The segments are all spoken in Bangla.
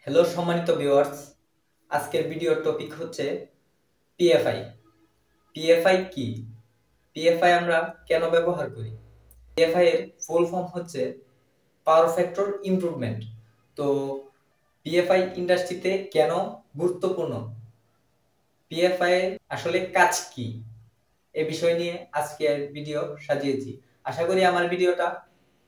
হ্যালো সম্মানিত ভিউয়ার্স, আজকের ভিডিওর টপিক হচ্ছে পিএফআই। পিএফআই কি? পিএফআই আমরা কেন ব্যবহার করি? পিএফআই এর ফুল ফর্ম হচ্ছে পাওয়ার ফ্যাক্টর ইমপ্রুভমেন্ট। তো পিএফআই ইন্ডাস্ট্রিতে কেন গুরুত্বপূর্ণ? পিএফআই এর আসলে কাজ কি? এই বিষয় নিয়ে আজকের ভিডিও সাজিয়েছি। আশা করি আমার ভিডিওটা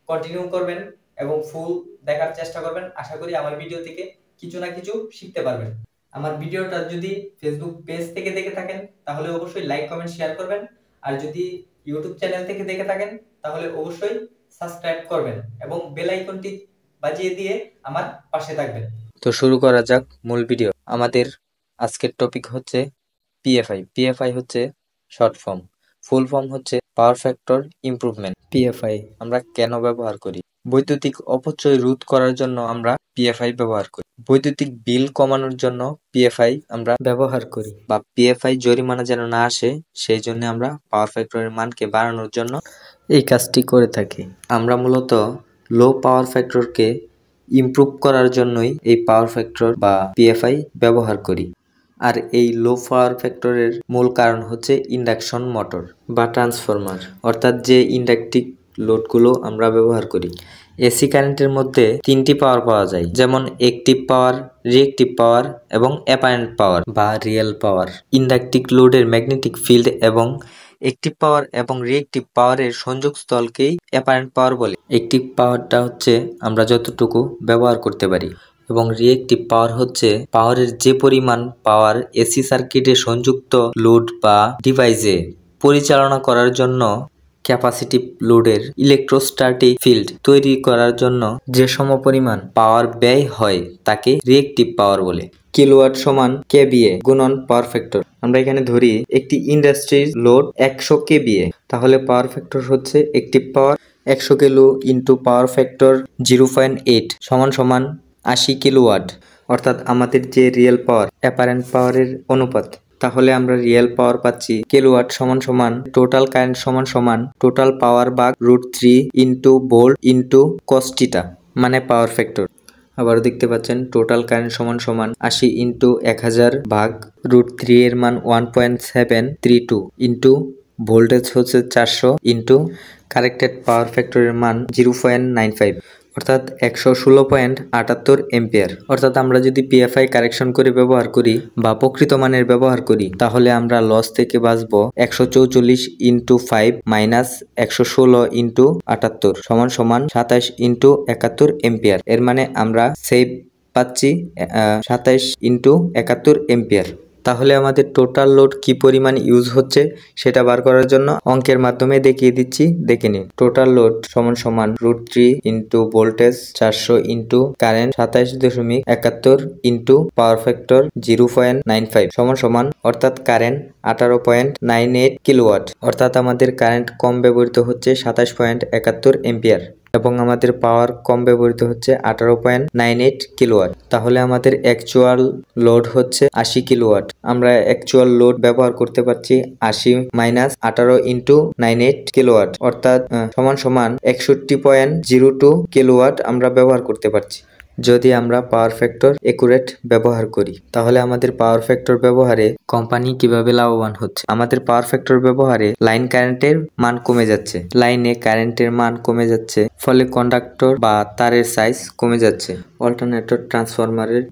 কন্টিনিউ করবেন এবং ফুল দেখার চেষ্টা করবেন। আশা করি আমার ভিডিও থেকে কিছু না কিছু শিখতে পারবেন। আমার ভিডিওটা যদি ফেসবুক পেজ থেকে দেখে থাকেন তাহলে অবশ্যই লাইক কমেন্ট শেয়ার করবেন, আর যদি ইউটিউব চ্যানেল থেকে দেখে থাকেন তাহলে অবশ্যই সাবস্ক্রাইব করবেন এবং বেল আইকনটি বাজিয়ে দিয়ে আমার পাশে থাকবেন। তো শুরু করা যাক মূল ভিডিও। আমাদের আজকের টপিক হচ্ছে পিএফআই। পিএফআই হচ্ছে শর্ট ফর্ম, ফুল ফর্ম হচ্ছে পাওয়ার ফ্যাক্টর ইমপ্রুভমেন্ট। পিএফআই আমরা কেন ব্যবহার করি? বৈদ্যুতিক অপচয় রোধ করার জন্য আমরা পিএফআই ব্যবহার করি। বৈদ্যুতিক বিল কমানোর জন্য পিএফআই আমরা ব্যবহার করি, বা পিএফআই জরিমানা যেন না আসে সেই জন্য আমরা পাওয়ার ফ্যাক্টরের মানকে বাড়ানোর জন্য এই কাজটি করে থাকি। আমরা মূলত লো পাওয়ার ফ্যাক্টরকে ইমপ্রুভ করার জন্যই এই পাওয়ার ফ্যাক্টর বা পিএফআই ব্যবহার করি। আর এই লো পাওয়ার ফ্যাক্টরের মূল কারণ হচ্ছে ইন্ডাকশন মোটর বা ট্রান্সফরমার, অর্থাৎ যে ইন্ডাকটিভ লোডগুলো আমরা ব্যবহার করি। এসি কারেন্টের মধ্যে তিনটি পাওয়ার পাওয়া যায়, যেমন অ্যাক্টিভ পাওয়ার, রিঅ্যাক্টিভ পাওয়ার এবং অ্যাপারেন্ট পাওয়ার বা রিয়েল পাওয়ার। ইন্ডাকটিভ লোডের ম্যাগনেটিক ফিল্ড এবং অ্যাক্টিভ পাওয়ার এবং রিঅ্যাক্টিভ পাওয়ারের সংযোগস্থলকেই অ্যাপারেন্ট পাওয়ার বলে। অ্যাক্টিভ পাওয়ারটা হচ্ছে আমরা যতটুকু ব্যবহার করতে পারি, এবং রিঅ্যাক্টিভ পাওয়ার হচ্ছে পাওয়ারের যে পরিমাণ পাওয়ার এসি সার্কিটে সংযুক্ত লোড বা ডিভাইসে পরিচালনা করার জন্য ক্যাপাসিটিভ লোডের ইলেকট্রোস্ট্যাটিক ফিল্ড তৈরি করার জন্য যে সমপরিমাণ পাওয়ার ব্যয় হয় তাকে রিঅ্যাক্টিভ পাওয়ার বলে। কিলোওয়াট সমান কেভিএ গুণন পাওয়ার ফ্যাক্টর। আমরা এখানে ধরি একটি ইন্ডাস্ট্রির লোড 100 কেভিএ, তাহলে পাওয়ার ফ্যাক্টর হচ্ছে অ্যাক্টিভ পাওয়ার 100 কিলো ইন্টু পাওয়ার ফ্যাক্টর 0.8 সমান সমান 80 কিলোওয়াট, অর্থাৎ আমাদের যে রিয়েল পাওয়ার অ্যাপারেন্ট পাওয়ারের অনুপাত। তাহলে আমরা রিয়েল পাওয়ার পাচ্ছি কিলোওয়াট সমান সমান টোটাল কারেন্ট সমান সমান টোটাল পাওয়ার ভাগ √3 ইন্টু ভোল্ট ইন্টু কস্টিটা, মানে পাওয়ার ফ্যাক্টর। আবার দেখতে পাচ্ছেন টোটাল কারেন্ট সমান সমান 80 ইন্টু 1000 ভাগ √3 এর মান 1.732 ইন্টু ভোল্টেজ হচ্ছে 400 ইন্টু কারেক্টেড পাওয়ার ফ্যাক্টরের মান 0.95, অর্থাৎ 116.78 এম্পিয়ার। অর্থাৎ আমরা যদি পিএফআই কারেকশন করে ব্যবহার করি বা প্রকৃত মানের ব্যবহার করি তাহলে আমরা লস থেকে বাঁচবো 144 ইন্টু 5 মাইনাস 116 ইন্টু 78 সমান সমান 27 ইন্টু 71 এম্পিয়ার। এর মানে আমরা সেভ পাচ্ছি 27 ইন্টু 71 এম্পিয়ার। তাহলে আমাদের টোটাল লোড কি পরিমাণ ইউজ হচ্ছে সেটা বার করার জন্য অঙ্কের মাধ্যমে দেখিয়ে দিচ্ছি, দেখে নিন। টোটাল লোড সমান সমান √3 into voltage 400 into current 27.71 into power factor 0.95 সমান সমান, অর্থাৎ কারেন্ট 18.98 কিলোওয়াট। অর্থাৎ আমাদের কারেন্ট কম ব্যবহৃত হচ্ছে 27.71 এম্পিয়ার এবং আমাদের পাওয়ার কম ব্যবহৃত হচ্ছে 18.98 কিলোওয়াট। তাহলে আমাদের অ্যাকচুয়াল লোড হচ্ছে 80 কিলোওয়াট। আমরা অ্যাকচুয়াল লোড ব্যবহার করতে পারছি 80 মাইনাস 18 ইন্টু 98 কিলোওয়াট, অর্থাৎ সমান সমান 61.02 কিলোওয়াট আমরা ব্যবহার করতে পারছি। যদি আমরা পাওয়ার ফ্যাক্টর একুরেট ব্যবহার করি তাহলে আমাদের পাওয়ার ফ্যাক্টর ব্যবহারে কোম্পানি কিভাবে লাভবান হচ্ছে? আমাদের পাওয়ার ফ্যাক্টর ব্যবহারে লাইন কারেন্টের মান কমে যাচ্ছে, লাইনে কারেন্টের মান কমে যাচ্ছে, ফলে কন্ডাক্টর বা তারের সাইজ কমে যাচ্ছে, অল্টারনেটর ট্রান্সফরমারের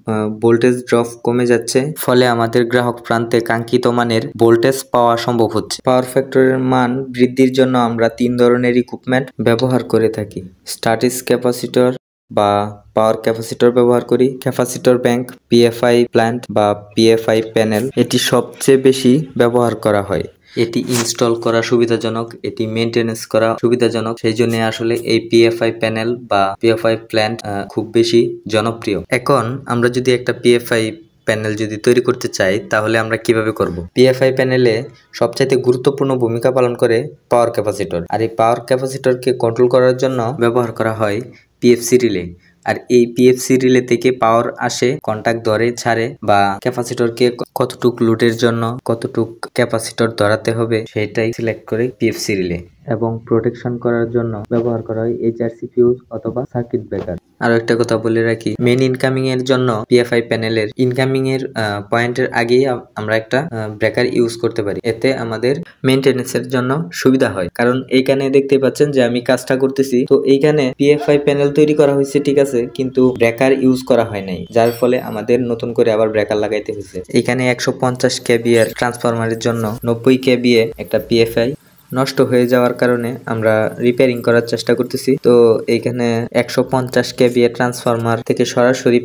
ভোল্টেজ ড্রপ কমে যাচ্ছে, ফলে আমাদের গ্রাহক প্রান্তে কাঙ্ক্ষিত মানের ভোল্টেজ পাওয়া সম্ভব হচ্ছে। পাওয়ার ফ্যাক্টরের মান বৃদ্ধির জন্য আমরা 3 ধরনের ইকুইপমেন্ট ব্যবহার করে থাকি। স্ট্যাটিস ক্যাপাসিটর বা পাওয়ার ক্যাপাসিটর ব্যবহার করি, ক্যাপাসিটর ব্যাংক, পিএফআই প্ল্যান্ট বা পিএফআই প্যানেল। এটি সবচেয়ে বেশি ব্যবহার করা হয়। এটি ইনস্টল করা সুবিধাজনক, এটি মেনটেনেন্স করা সুবিধাজনক, সেই জন্য আসলে এই পিএফআই প্যানেল বা পিএফআই প্ল্যান্ট খুব বেশি জনপ্রিয়। এখন আমরা যদি একটা পিএফআই প্যানেল যদি তৈরি করতে চাই তাহলে আমরা কিভাবে করব? পিএফআই প্যানেলে সবচাইতে গুরুত্বপূর্ণ ভূমিকা পালন করে পাওয়ার ক্যাপাসিটর, আর এই পাওয়ার ক্যাপাসিটরকে কন্ট্রোল করার জন্য ব্যবহার করা হয় পিএফসি রিলে। আর এই পিএফসি রিলে থেকে পাওয়ার আসে, কন্টাক্ট ধরে ছাড়ে, বা ক্যাপাসিটরকে কতটুক লোডের জন্য কতটুক ক্যাপাসিটর ধরাতে হবে সেটাই সিলেক্ট করে পিএফসি রিলে। এবং প্রোটেকশন করার জন্য ব্যবহার করা হয় এইচআরসি ফিউজ অথবা সার্কিট ব্রেকার। আরো একটা কথা বলে রাখি, মেইন ইনকামিং এর জন্য পিএফআই প্যানেলের ইনকামিং এর পয়েন্টের আগেই আমরা একটা ব্রেকার ইউজ করতে পারি। এতে আমাদের মেইনটেনেন্স এর জন্য সুবিধা হয়। কারণ এইখানে দেখতে পাচ্ছেন যে আমি কাজটা করতেছি, তো এইখানে পিএফআই প্যানেল তৈরি করা হয়েছে ঠিক আছে, কিন্তু ব্রেকার ইউজ করা হয় নাই, যার ফলে আমাদের নতুন করে আবার ব্রেকার লাগাইতে হয়েছে। এখানে 150 কেভিএর ট্রান্সফরমারের জন্য 90 কেভিএ একটা পিএফআই নষ্ট হয়ে যাওয়ার কারণে আমরা রিপেয়ারিং করার চেষ্টা করতেছি। তো এইখানে 150 কেভিএ ট্রান্সফরমার থেকে সরাসরি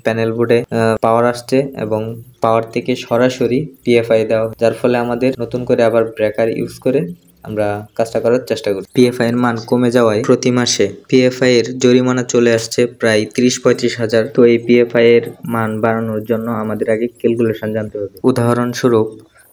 প্যানেল বোর্ডে পাওয়ার আসছে এবং পাওয়ার থেকে সরাসরি পিএফআই দেওয়া, যার ফলে আমাদের নতুন করে আবার ব্রেকার ইউজ করে আমরা কাজটা করার চেষ্টা করি। পিএফআই এর মান কমে যাওয়ায় প্রতি মাসে পিএফআই এর জরিমানা চলে আসছে প্রায় 30-35 হাজার। তো এই পিএফআই এর মান বাড়ানোর জন্য আমাদের আগে ক্যালকুলেশন জানতে হবে। উদাহরণস্বরূপ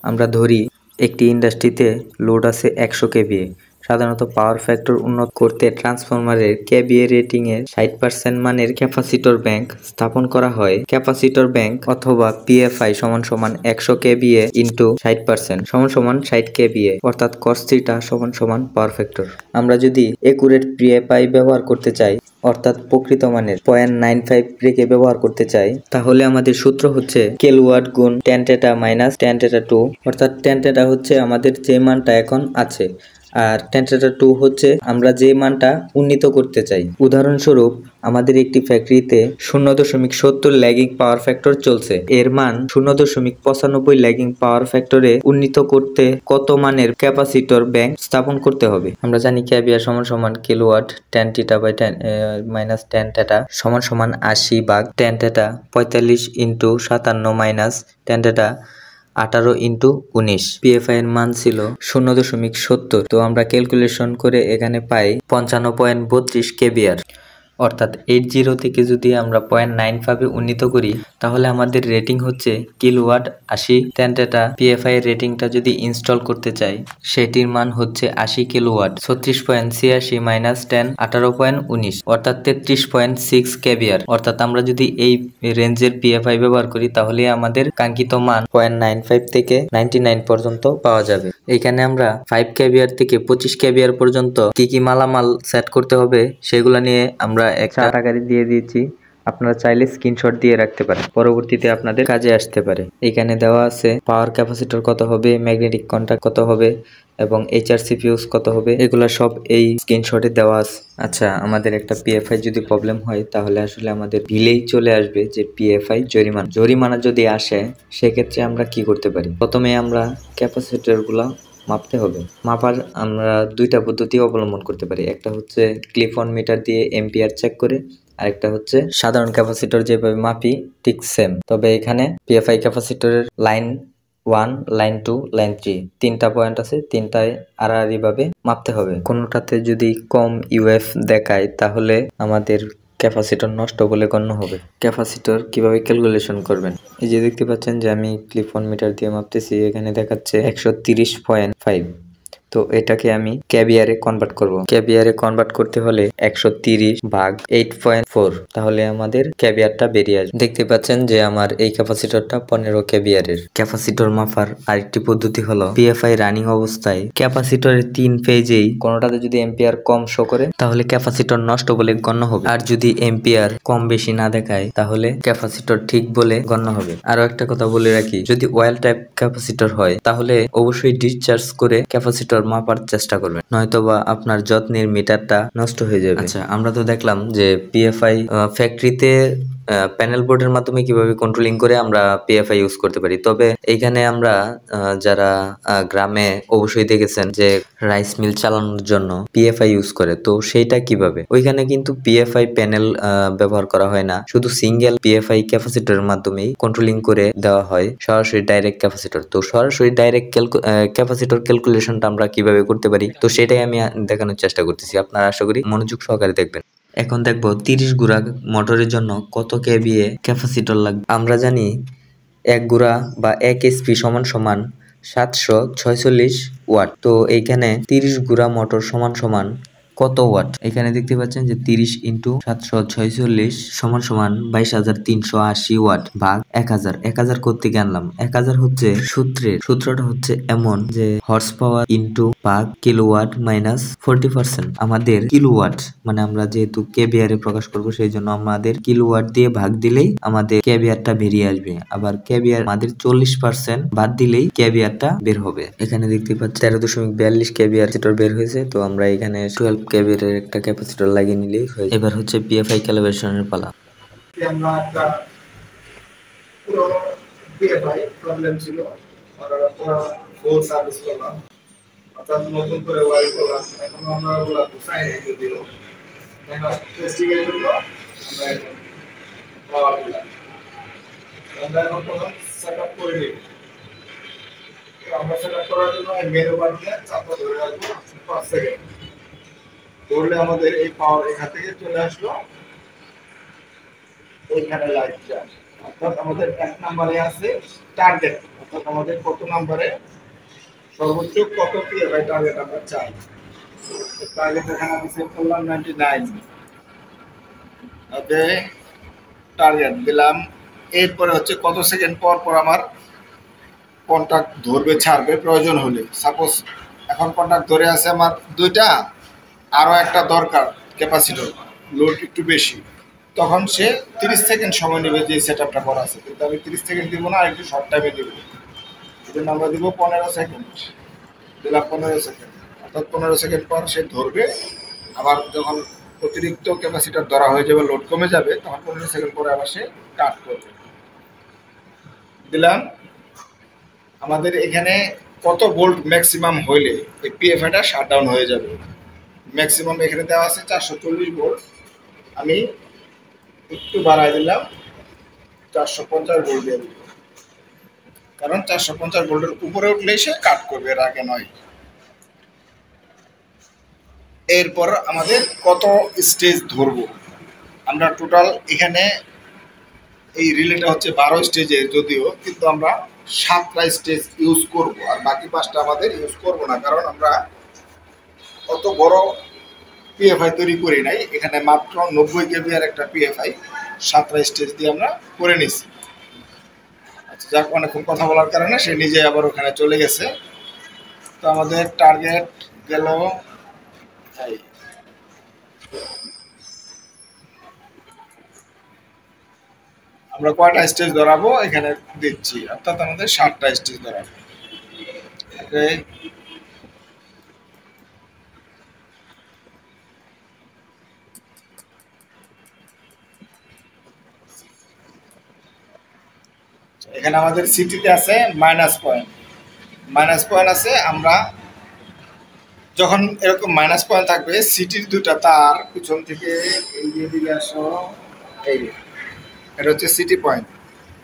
আমরা ধরি একটি ইন্ডাস্ট্রিতে লোড আছে 100 কেভিএ। সাধারণত পাওয়ার ফ্যাক্টর উন্নত করতে ট্রান্সফরমারের কেভিএ রেটিং এর 60% মানের ক্যাপাসিটর ব্যাংক স্থাপন করা হয়। ক্যাপাসিটর ব্যাংক অথবা পিএফআই সমান সমান 100 কেভিএ ইন্টু 60% সমান সমান 60 কেভিএ, অর্থাৎ cos θ সমান সমান পাওয়ার ফ্যাক্টর। আমরা যদি একুরেট পিএফআই ব্যবহার করতে চাই, অর্থাৎ প্রকৃত মানের 0.95 রেখে ব্যবহার করতে চাই, তাহলে আমাদের সূত্র হচ্ছে কিলোওয়াট গুণ tan θ মাইনাস tan θ 2, অর্থাৎ tan θ হচ্ছে আমাদের যে মানটা এখন আছে আর tan θ 2 হচ্ছে আমরা যে মানটা উন্নীত করতে চাই। উদাহরণস্বরূপ আমাদের একটি ফ্যাক্টরিতে 0.70 ল্যাগিং পাওয়ার ফ্যাক্টর চলছে, এর মান 0.95 ল্যাগিং পাওয়ার ফ্যাক্টরে উন্নীত করতে কত মানের ক্যাপাসিটর ব্যাংক স্থাপন করতে হবে? আমরা জানি কেভিআর সমান সমান kilowatt tan θ by minus tan θ সমান সমান 80 ভাগ tan θ 45 into 57 minus tan θ 18 into 19। PFI এর মান ছিল 0.70, তো আমরা ক্যালকুলেশন করে এখানে পাই 55.32 কেভিআর, অর্থাৎ 80 থেকে যদি আমরা 0.95 উন্নীত করি তাহলে আমাদের রেটিং হচ্ছে কিলোওয়াট 80। tan θ পিএফআই এর রেটিংটা যদি ইনস্টল করতে চাই সেটির মান হচ্ছে 80 কিলোওয়াট, 36.86 মাইনাস tan 18.19 অর্থাৎ 33.6 কেভিআর। অর্থাৎ আমরা যদি এই রেঞ্জের পিএফআই ব্যবহার করি তাহলে আমাদের কাঙ্ক্ষিত মান 0.95 থেকে 99 পর্যন্ত পাওয়া যাবে। এখানে আমরা 5 কেভিআর থেকে 25 কেভিআর পর্যন্ত কি কি মালামাল সেট করতে হবে সেগুলো নিয়ে আমরা একটা আকারে দিয়ে দিয়েছি, আপনারা চাইলে স্ক্রিনশট দিয়ে রাখতে পারেন, পরবর্তীতে আপনাদের কাজে আসতে পারে। এখানে দেওয়া আছে পাওয়ার ক্যাপাসিটর কত হবে, ম্যাগনেটিক কন্ট্যাক্ট কত হবে এবং এইচআরসি ফিউজ কত হবে, এগুলো সব এই স্ক্রিনশটে দেওয়া আছে। আচ্ছা, আমাদের একটা পিএফআই যদি প্রবলেম হয় তাহলে আসলে আমাদের বিলেই চলে আসবে যে পিএফআই জরিমানা যদি আসে সেক্ষেত্রে আমরা কি করতে পারি? প্রথমে আমরা ক্যাপাসিটরগুলো মাপতে হবে। মাপার আমরা দুইটা পদ্ধতি অবলম্বন করতে পারি, একটা হচ্ছে ক্লিপ অন মিটার দিয়ে এম্পিয়ার চেক করে, আরেকটা হচ্ছে সাধারণ ক্যাপাসিটর যেভাবে মাপি ঠিক সেম। তবে এখানে পিএফআই ক্যাপাসিটরের লাইন 1, লাইন 2, লাইন 3 তিনটা পয়েন্ট আছে, তিনটায় আড়াআড়ি ভাবে মাপতে হবে। কোনোটাতে যদি কম ইউএফ দেখায় তাহলে আমাদের ক্যাপাসিটর নষ্ট বলে গণ্য হবে। ক্যাপাসিটর কিভাবে ক্যালকুলেশন করবেন? এই যে দেখতে পাচ্ছেন যে আমি ক্লিপ অন মিটার দিয়ে মাপতেছি, এখানে দেখাচ্ছে 130.5, তো এটাকে আমি কেভিআরে কনভার্ট করব। কেভিআরে কনভার্ট করতে হলে 130 ভাগ 8.4, তাহলে আমাদের কেভিআরটা বেরিয়ে আসবে। দেখতে পাচ্ছেন যে আমার এই ক্যাপাসিটরটা 15 কেভিআরের। ক্যাপাসিটর মাপার আরেকটি পদ্ধতি হলো পিএফআই রানিং অবস্থায় ক্যাপাসিটরের 3 ফেজেই কোনোটাতে যদি এম্পিয়ার কম শো করে তাহলে ক্যাপাসিটর নষ্ট বলে গণ্য হবে, আর যদি এম্পিয়ার কম বেশি না দেখায় তাহলে ক্যাপাসিটর ঠিক বলে গণ্য হবে। আরো একটা কথা বলে রাখি, যদি অয়েল টাইপ ক্যাপাসিটর হয় তাহলে অবশ্যই ডিসচার্জ করে ক্যাপাসিটর মাপার চেষ্টা করবেন, নয়তোবা আপনার যত্নের মিটারটা নষ্ট হয়ে যাবে। আচ্ছা, আমরা তো দেখলাম যে পিএফআই ফ্যাক্টরিতে প্যানেল বোর্ডের মাধ্যমে কিভাবে কন্ট্রোলিং করে আমরা পিএফআই ইউজ করতে পারি। তবে এইখানে আমরা যারা গ্রামে অবশ্যই দেখেছেন যে রাইস মিল চালানোর জন্য পিএফআই ইউজ করে, তো সেইটা কিভাবে? ওইখানে কিন্তু পিএফআই প্যানেল ব্যবহার করা হয় না, শুধু সিঙ্গেল পিএফআই ক্যাপাসিটরের মাধ্যমেই কন্ট্রোলিং করে দেওয়া হয় সরাসরি ডাইরেক্ট ক্যাপাসিটর। তো সরাসরি ডাইরেক্ট ক্যাপাসিটর ক্যালকুলেশনটা আমরা কিভাবে করতে পারি তো সেটাই আমি দেখানোর চেষ্টা করতেছি, আপনারা আশা করি মনোযোগ সহকারে দেখবেন। এখন দেখবো 30 গুড়া মোটরের জন্য কত কেভিএ ক্যাপাসিটর লাগবে। আমরা জানি 1 গুড়া বা 1 এসপি সমান সমান 746 ওয়াট। তো এইখানে 30 গুড়া মোটর সমান সমান কত ওয়াট? এখানে দেখতে পাচ্ছেন যে 30 ইন্টু 746 সমান সমান 22,380 ওয়াট ভাগ 1000 কোত্থেকে আনলাম? 1000 হচ্ছে সূত্রটা হচ্ছে এমন যে হর্স পাওয়ার ইন্টু পাক কিলোওয়াট মাইনাস 40%। আমাদের কিলোওয়াট মানে আমরা যেহেতু কেবিআরে প্রকাশ করব সেই জন্য আমাদের কিলোওয়াট দিয়ে ভাগ দিলেই আমাদের কেবিআরটা বেরিয়ে আসবে। আবার কেবিআর আমাদের 40% বাদ দিলেই কেবিআরটা বের হবে। এখানে দেখতে পাচ্ছি 13.42 কেবিআর ক্যাপাসিটর বের হয়েছে। তো আমরা এখানে 12 কেবিআর এর একটা ক্যাপাসিটর লাগিয়ে নিলেই হয়ে যাবে। এবার হচ্ছে পিএফআই ক্যালিব্রেশনের পালা। আমরা একটা পুরো পিএফআই প্রবলেম ছিল, আমরা পুরো ফুল সার্ভিস করলাম, অর্থাৎ নতুন করে ওয়ারি করলাম। এখন আমরা ওগুলা সাইন দিয়ে দিল টেস্টিং এর জন্য আমরা এখন পাওয়ার দিলাম। আমরা এখন প্রথম সেট আপ করে নিই। আমরা সেট আপ করার জন্য মেনু বার দিয়ে চাপটা ধরে রাখবো 5 সেকেন্ড। ধরলে আমাদের এই পাওয়ার এখান থেকে চলে আসলো এইখানে লাইটটা, অর্থাৎ আমাদের 1 নম্বরে আছে টার্গেট, অর্থাৎ আমাদের কত নম্বরে সর্বোচ্চ কত পিএফআই টার্গেট আমরা চাই। টার্গেট এখানে আমি সেট করলাম 99। ওকে, টার্গেট দিলাম। এরপরে হচ্ছে কত সেকেন্ড পর পর আমার কন্টাক্ট ধরবে ছাড়বে প্রয়োজন হলে। সাপোজ এখন কন্টাক্ট ধরে আছে আমার 2টা, আরও একটা দরকার ক্যাপাসিটর, লোড একটু বেশি, তখন সে 30 সেকেন্ড সময় নেবে যে সেট আপটা করা আছে। কিন্তু আমি 30 সেকেন্ড দিব না, একটু শর্ট টাইমে দিব। এই জন্য আমরা দিব 15 সেকেন্ড। দিলাম 15 সেকেন্ড, অর্থাৎ 15 সেকেন্ড পর সে ধরবে। আবার যখন অতিরিক্ত ক্যাপাসিটর ধরা হয়ে যাবে, লোড কমে যাবে, তখন 15 সেকেন্ড পরে আবার সে কাট করবে। দিলাম। আমাদের এখানে কত ভোল্ট ম্যাক্সিমাম হইলে এই পিএফআইটা শাটডাউন হয়ে যাবে? ম্যাক্সিমাম এখানে দেওয়া আছে 440 ভোল্ট। আমি একটু বাড়াই দিলাম, 450 ভোল্ট দিয়ে দিলাম, কারণ 450 ভোল্টের উপরে উঠলে সে কাট করবে, এর আগে নয়। এরপর আমাদের কত স্টেজ ধরবো আমরা টোটাল? এখানে এই রিলেটা হচ্ছে 12 স্টেজের, যদিও কিন্তু আমরা 7টা স্টেজ ইউজ করব, আর বাকি 5টা আমাদের ইউজ করব না, কারণ আমরা অত বড় পিএফআই তৈরি করি নাই। এখানে মাত্র 90 কেবিআর একটা পিএফআই 7টা স্টেজ দিয়ে আমরা করে নিছি। আচ্ছা, যাক, অনেকক্ষণ কথা বলার কারণে সে নিজে আবার ওখানে চলে গেছে। তো আমাদের টার্গেট গেল আমরা কয়টা স্টেজ ধরাবো এখানে দিচ্ছি, অর্থাৎ আমাদের 7টা স্টেজ ধরাবো। ওকে, এখানে আমাদের সিটিতে আছে মাইনাস পয়েন্ট আছে। আমরা যখন এরকম মাইনাস পয়েন্ট থাকবে, সিটির 2টা তার পিছন থেকে এই দিকে আসো, এটা হচ্ছে সিটি পয়েন্ট।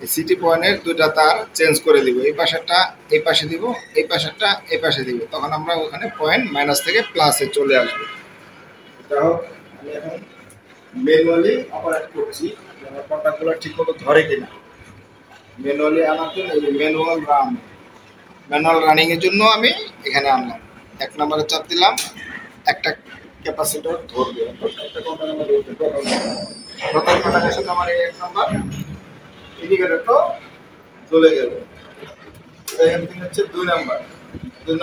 এই সিটি পয়েন্টের 2টা তার চেঞ্জ করে দিব, এই পাশেরটা এই পাশে দিব, এই পাশেরটা এই পাশে দিব, তখন আমরা ওখানে পয়েন্ট মাইনাস থেকে প্লাসে চলে আসবে। যাই হোক, আমি এখন ম্যানুয়ালি অপারেট করছি, আমার কন্ট্যাক্টগুলো ঠিক মতো ধরে কিনা। ম্যানুয়ালি আনার জন্য এই ম্যানুয়াল রানিং এর জন্য আমি এখানে আনলাম। 1 নম্বরে চাপ দিলাম, একটা ক্যাপাসিটর ধরবে, একটা কন্ট্যাক্ট আমরা ধরতে প্রথম কন্ট্যাক্টের সাথে আমার এই 1 নম্বর ইন্ডিকেটর তো চলে গেল। এখানে হচ্ছে 2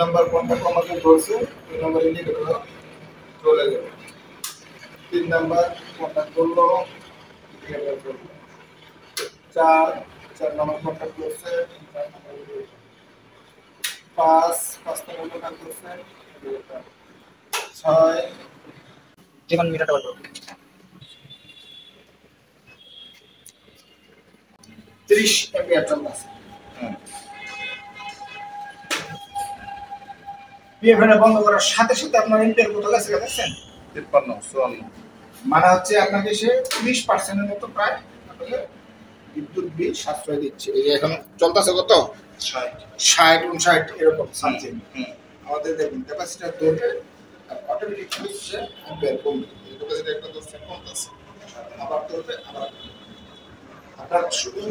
নম্বর কন্ট্যাক্ট আমাকে ধরছে, 2 নম্বর ইন্ডিকেটর চলে গেল। 3 নম্বর কন্ট্যাক্ট করলো, ইন্ডিকেটর চললো। 4 নম্বর কন্ট্যাক্ট করছে, 5 নম্বর কন্ট্যাক্ট করছে, 6 জীবন মিটারটা বলবো 30 এম্পিয়ার চলছে। পিএফআই বন্ধ করার সাথে সাথে আপনার এম্পিয়ার কত গেছে দেখছেন? 53 54। মানে হচ্ছে আপনাকে সে 30% এর মতো প্রায় আপনাকে বিদ্যুৎ বিল সাশ্রয় দিচ্ছে। এই যে এখন চলতেছে কত 60 59 এরকম সামথিং। আমাদের দেখুন ক্যাপাসিটর ধরবে আর অটোমেটিক হচ্ছে এম্পিয়ার কমবে। এই ক্যাপাসিটর একটা দরকার কমতেছে, আবার ধরবে, আবার আপনার শুধু